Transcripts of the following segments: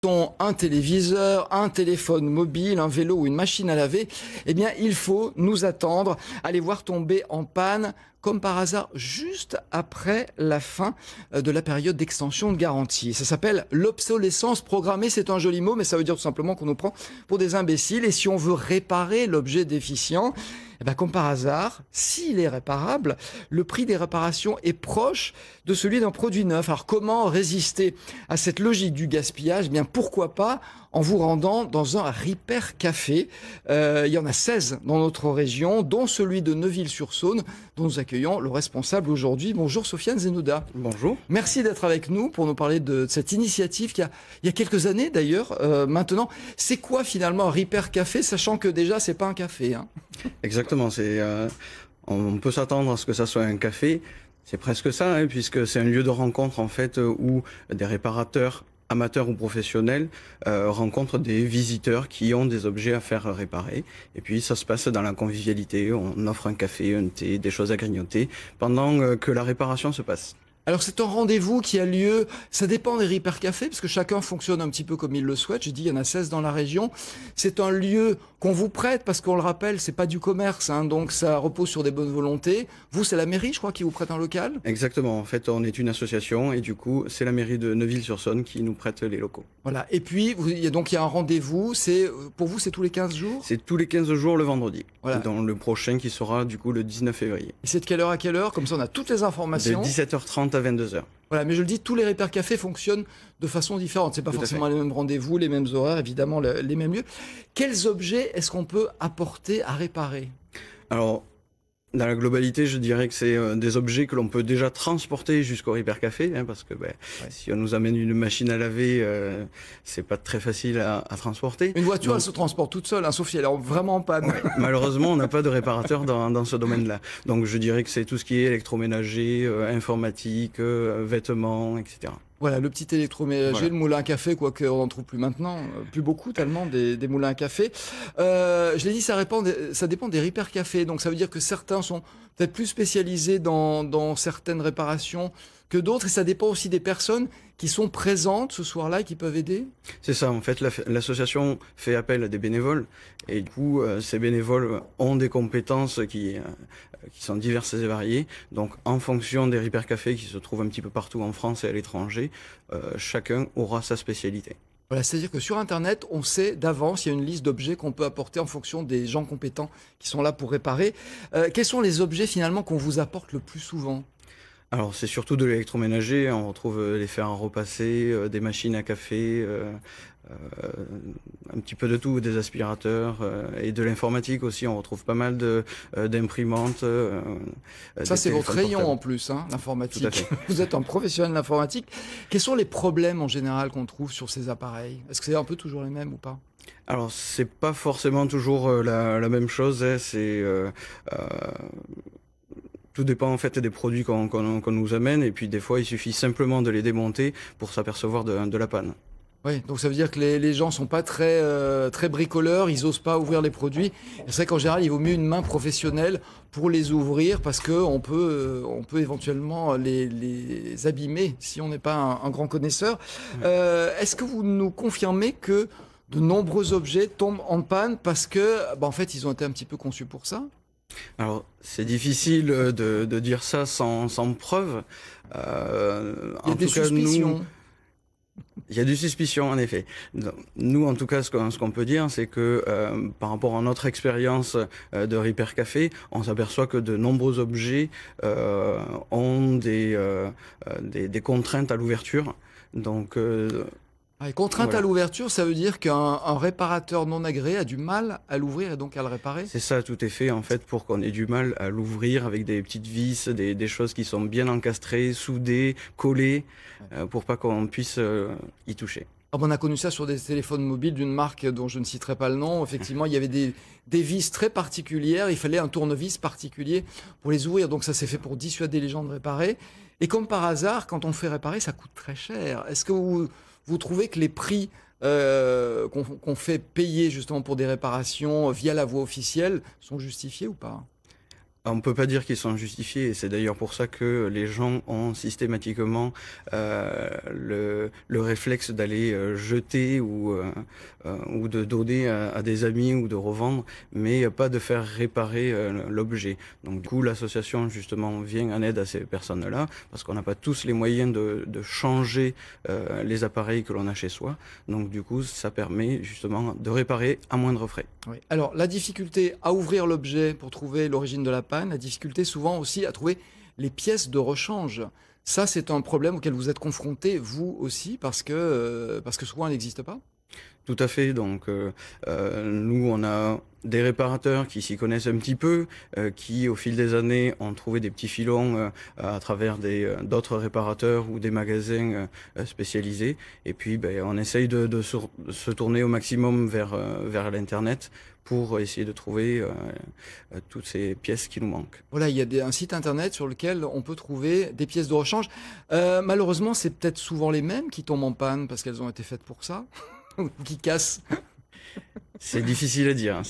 un téléviseur, un téléphone mobile, un vélo ou une machine à laver, eh bien, il faut nous attendre à les voir tomber en panne, comme par hasard, juste après la fin de la période d'extension de garantie. Ça s'appelle l'obsolescence programmée. C'est un joli mot, mais ça veut dire tout simplement qu'on nous prend pour des imbéciles. Et si on veut réparer l'objet déficient, eh bien, comme par hasard, s'il est réparable, le prix des réparations est proche de celui d'un produit neuf. Alors comment résister à cette logique du gaspillage? Eh bien, pourquoi pas en vous rendant dans un Repair Café. Il y en a 16 dans notre région, dont celui de Neuville-sur-Saône, dont nous accueillons le responsable aujourd'hui. Bonjour Sofiane Zenouda. Bonjour. Merci d'être avec nous pour nous parler de cette initiative qui il y a quelques années d'ailleurs maintenant. C'est quoi finalement un Repair Café, sachant que déjà c'est pas un café, hein? Exactement, on peut s'attendre à ce que ça soit un café. C'est presque ça, hein, puisque c'est un lieu de rencontre en fait où des réparateurs amateurs ou professionnels rencontrent des visiteurs qui ont des objets à faire réparer. Et puis ça se passe dans la convivialité, on offre un café, un thé, des choses à grignoter pendant que la réparation se passe. Alors c'est un rendez-vous qui a lieu, ça dépend des Repair Cafés, parce que chacun fonctionne un petit peu comme il le souhaite. J'ai dit, il y en a 16 dans la région. C'est un lieu qu'on vous prête, parce qu'on le rappelle, c'est pas du commerce, hein, donc ça repose sur des bonnes volontés. Vous, c'est la mairie, je crois, qui vous prête un local? Exactement, en fait on est une association et du coup c'est la mairie de Neuville-sur-Saône qui nous prête les locaux. Voilà, et puis il y a un rendez-vous, pour vous c'est tous les 15 jours? C'est tous les 15 jours le vendredi, voilà. Dans le prochain qui sera du coup le 19 février. Et c'est de quelle heure à quelle heure? Comme ça on a toutes les informations. De 17h30 à 22h. Voilà, mais je le dis, tous les Repair Cafés fonctionnent de façon différente. C'est pas forcément les mêmes rendez-vous, les mêmes horaires, évidemment, les mêmes lieux. Quels objets est-ce qu'on peut apporter à réparer? Alors, dans la globalité, je dirais que c'est des objets que l'on peut déjà transporter jusqu'au Repair Café, hein, parce que si on nous amène une machine à laver, c'est pas très facile à transporter. Une voiture, elle se transporte toute seule, hein, sauf si elle est vraiment en panne. Ouais, malheureusement, on n'a pas de réparateur dans ce domaine-là. Donc je dirais que c'est tout ce qui est électroménager, informatique, vêtements, etc. Voilà, le petit électroménager, voilà. Le moulin à café, quoique on n'en trouve plus maintenant, plus beaucoup tellement des moulins à café. Je l'ai dit, ça dépend des Repair Cafés, donc ça veut dire que certains sont peut-être plus spécialisés dans certaines réparations que d'autres, et ça dépend aussi des personnes qui sont présentes ce soir-là et qui peuvent aider? C'est ça, en fait, l'association fait appel à des bénévoles, et du coup, ces bénévoles ont des compétences qui sont diverses et variées. Donc, en fonction des Repair Cafés qui se trouvent un petit peu partout en France et à l'étranger, chacun aura sa spécialité. Voilà, c'est-à-dire que sur Internet, on sait d'avance, il y a une liste d'objets qu'on peut apporter en fonction des gens compétents qui sont là pour réparer. Quels sont les objets finalement qu'on vous apporte le plus souvent? Alors c'est surtout de l'électroménager, on retrouve les fers à repasser, des machines à café, un petit peu de tout, des aspirateurs et de l'informatique aussi, on retrouve pas mal d'imprimantes. Ça c'est votre rayon en plus, hein, l'informatique. Vous êtes un professionnel de l'informatique. Quels sont les problèmes en général qu'on trouve sur ces appareils? Est-ce que c'est un peu toujours les mêmes ou pas? Alors c'est pas forcément toujours la même chose, hein, tout dépend en fait des produits qu'on nous amène, et puis des fois il suffit simplement de les démonter pour s'apercevoir de la panne. Oui, donc ça veut dire que les gens sont pas très bricoleurs, ils osent pas ouvrir les produits. C'est vrai qu'en général, il vaut mieux une main professionnelle pour les ouvrir, parce que on peut éventuellement les abîmer si on n'est pas un grand connaisseur. Est-ce que vous nous confirmez que de nombreux objets tombent en panne parce que, en fait, ils ont été un petit peu conçus pour ça? Alors, c'est difficile de dire ça sans preuve. Il y a des suspicions. Il y a des suspicions, en effet. Nous, en tout cas, ce qu'on peut dire, c'est que par rapport à notre expérience de Repair Café, on s'aperçoit que de nombreux objets ont des contraintes à l'ouverture. Donc... contrainte à l'ouverture, ça veut dire qu'un réparateur non agréé a du mal à l'ouvrir et donc à le réparer? C'est ça, tout est fait en fait pour qu'on ait du mal à l'ouvrir avec des petites vis, des choses qui sont bien encastrées, soudées, collées, pour pas qu'on puisse y toucher. On a connu ça sur des téléphones mobiles d'une marque dont je ne citerai pas le nom. Effectivement, il y avait des vis très particulières, il fallait un tournevis particulier pour les ouvrir, donc ça s'est fait pour dissuader les gens de réparer. Et comme par hasard, quand on fait réparer, ça coûte très cher. Est-ce que vous trouvez que les prix qu'on fait payer justement pour des réparations via la voie officielle sont justifiés ou pas? On ne peut pas dire qu'ils sont justifiés, et c'est d'ailleurs pour ça que les gens ont systématiquement le réflexe d'aller jeter ou de donner à des amis ou de revendre, mais pas de faire réparer l'objet. Donc du coup, l'association justement vient en aide à ces personnes-là, parce qu'on n'a pas tous les moyens de changer les appareils que l'on a chez soi. Donc du coup, ça permet justement de réparer à moindre frais. Oui. Alors, la difficulté à ouvrir l'objet pour trouver l'origine de la panne, la difficulté souvent aussi à trouver les pièces de rechange. Ça, c'est un problème auquel vous êtes confronté, vous aussi, parce que souvent, elle n'existe pas. Tout à fait. Donc, nous, on a des réparateurs qui s'y connaissent un petit peu, qui, au fil des années, ont trouvé des petits filons à travers d'autres réparateurs ou des magasins spécialisés. Et puis, ben, on essaye de se tourner au maximum vers l'Internet pour essayer de trouver toutes ces pièces qui nous manquent. Voilà, il y a un site internet sur lequel on peut trouver des pièces de rechange. Malheureusement, c'est peut-être souvent les mêmes qui tombent en panne parce qu'elles ont été faites pour ça, ou qui cassent. C'est difficile à dire.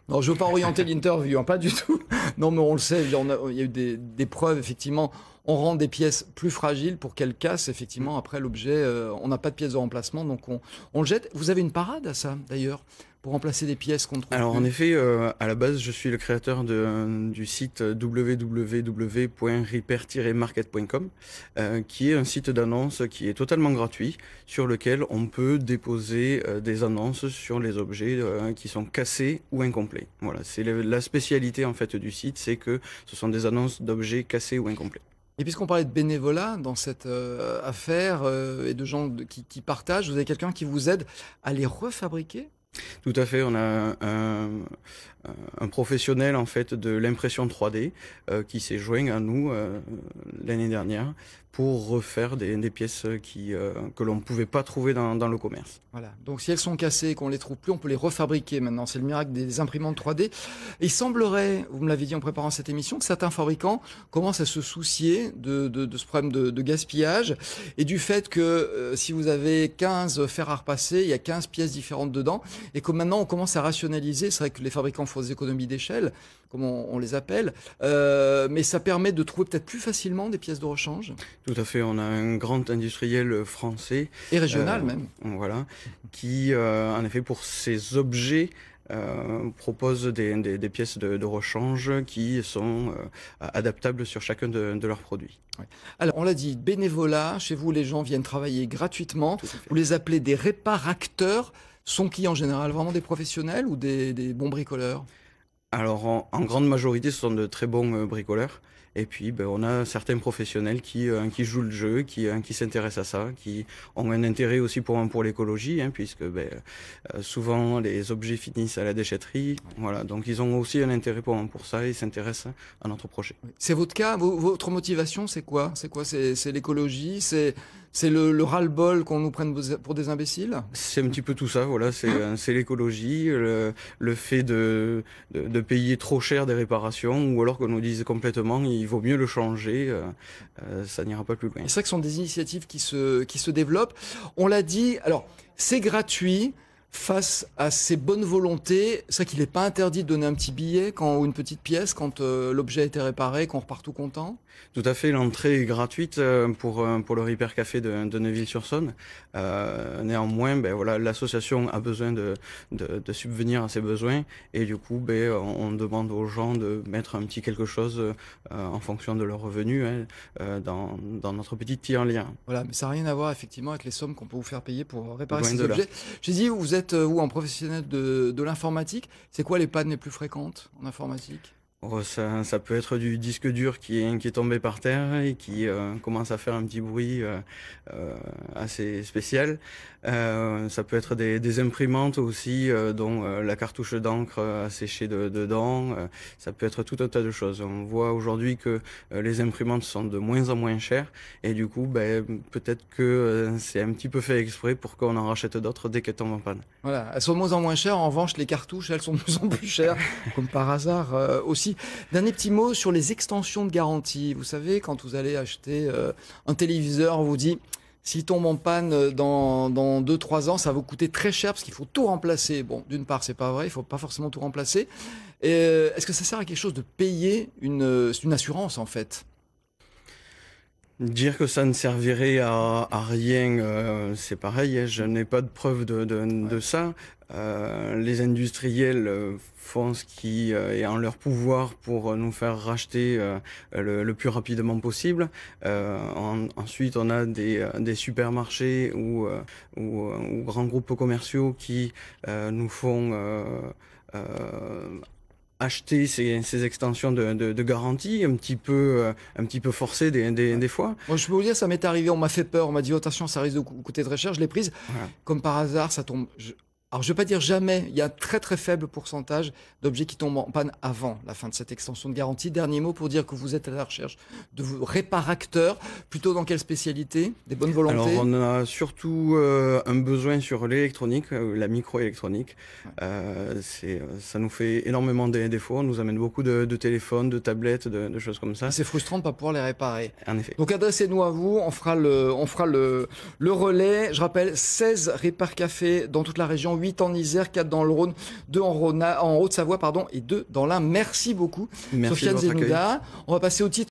Non, je ne veux pas orienter l'interview, hein, pas du tout. Non, mais on le sait, il y a eu des preuves, effectivement. On rend des pièces plus fragiles pour qu'elles cassent, effectivement. Après, l'objet, on n'a pas de pièces de remplacement, donc on le jette. Vous avez une parade à ça, d'ailleurs, pour remplacer des pièces qu'on trouve. Alors, en effet, à la base, je suis le créateur du site www.repair-market.com, qui est un site d'annonces qui est totalement gratuit, sur lequel on peut déposer des annonces sur les objets qui sont cassés ou incomplets. Voilà, c'est la spécialité en fait du site, c'est que ce sont des annonces d'objets cassés ou incomplets. Et puisqu'on parlait de bénévolat dans cette affaire et de gens qui partagent, vous avez quelqu'un qui vous aide à les refabriquer? Tout à fait, on a un professionnel en fait de l'impression 3D qui s'est joint à nous l'année dernière pour refaire des pièces que l'on ne pouvait pas trouver dans le commerce. Voilà, donc si elles sont cassées et qu'on ne les trouve plus, on peut les refabriquer maintenant. C'est le miracle des imprimantes 3D. Et il semblerait, vous me l'avez dit en préparant cette émission, que certains fabricants commencent à se soucier de ce problème de gaspillage et du fait que si vous avez 15 fers à repasser, il y a 15 pièces différentes dedans et que maintenant on commence à rationaliser. C'est vrai que les fabricants font des économies d'échelle, comme on les appelle, mais ça permet de trouver peut-être plus facilement des pièces de rechange. Tout à fait, on a un grand industriel français. Et régional même. Voilà, qui, en effet, pour ces objets, propose des pièces de rechange qui sont adaptables sur chacun de leurs produits. Ouais. Alors, on l'a dit, bénévolat, chez vous, les gens viennent travailler gratuitement. Vous les appelez des réparateurs. Sont qui en général vraiment des professionnels ou des bons bricoleurs? Alors, en grande majorité, ce sont de très bons bricoleurs. Et puis, ben, on a certains professionnels qui jouent le jeu, qui s'intéressent à ça, qui ont un intérêt aussi pour l'écologie, hein, puisque ben, souvent les objets finissent à la déchetterie. Voilà, donc ils ont aussi un intérêt pour ça et s'intéressent à notre projet. C'est votre cas? Votre motivation, c'est quoi? C'est l'écologie? C'est le ras-le-bol qu'on nous prenne pour des imbéciles? C'est un petit peu tout ça, voilà. C'est l'écologie, le fait de payer trop cher des réparations, ou alors qu'on nous dise complètement il vaut mieux le changer, ça n'ira pas plus loin. C'est vrai que ce sont des initiatives qui se développent. On l'a dit, alors c'est gratuit. Face à ces bonnes volontés, c'est vrai qu'il n'est pas interdit de donner un petit billet ou une petite pièce quand l'objet a été réparé, qu'on repart tout content? Tout à fait, l'entrée est gratuite pour le Repair Café de Neuville-sur-Saône. Néanmoins, ben, voilà, l'association a besoin de subvenir à ses besoins et du coup, ben, on demande aux gens de mettre un petit quelque chose en fonction de leurs revenus dans notre petite tirelire. Voilà, mais ça n'a rien à voir effectivement avec les sommes qu'on peut vous faire payer pour réparer ces objets. J'ai dit, vous êtes un professionnel de l'informatique. C'est quoi les pannes les plus fréquentes en informatique? Oh, ça peut être du disque dur qui est tombé par terre et qui commence à faire un petit bruit assez spécial. Ça peut être des imprimantes aussi dont la cartouche d'encre a séché dedans. Ça peut être tout un tas de choses. On voit aujourd'hui que les imprimantes sont de moins en moins chères et du coup, ben, peut-être que c'est un petit peu fait exprès pour qu'on en rachète d'autres dès qu'elles tombent en panne. Voilà, elles sont de moins en moins chères. En revanche, les cartouches, elles sont de plus en plus chères, comme par hasard aussi. Dernier petit mot sur les extensions de garantie. Vous savez, quand vous allez acheter un téléviseur, on vous dit S'il tombe en panne dans 2-3 ans, ça va vous coûter très cher parce qu'il faut tout remplacer. Bon, d'une part, c'est pas vrai, il faut pas forcément tout remplacer. Est-ce que ça sert à quelque chose de payer une assurance, en fait? Dire que ça ne servirait à rien, c'est pareil, hein, je n'ai pas de preuve de ça. Les industriels font ce qui est en leur pouvoir pour nous faire racheter le plus rapidement possible. Ensuite, on a des supermarchés ou grands groupes commerciaux qui nous font acheter ces extensions de garantie un petit peu forcées des fois. Moi, je peux vous dire, ça m'est arrivé, on m'a fait peur, on m'a dit, oh, attention, ça risque de coûter très cher, je l'ai prise. Voilà. Comme par hasard, ça tombe. Alors, je ne vais pas dire jamais, il y a un très très faible pourcentage d'objets qui tombent en panne avant la fin de cette extension de garantie. Dernier mot pour dire que vous êtes à la recherche de vos réparateurs, plutôt dans quelle spécialité? Des bonnes volontés? Alors, on a surtout un besoin sur l'électronique, la microélectronique. Ça nous fait énormément de défauts. On nous amène beaucoup de téléphones, de tablettes, de choses comme ça. C'est frustrant de ne pas pouvoir les réparer. En effet. Donc adressez-nous à vous, on fera le relais. Je rappelle, 16 Répar Café dans toute la région, 8 en Isère, 4 dans le Rhône, 2 en Haute-Savoie, et 2 dans l'Ain. Merci beaucoup, Merci Sofiane de votre accueil. Zenouda. On va passer au titre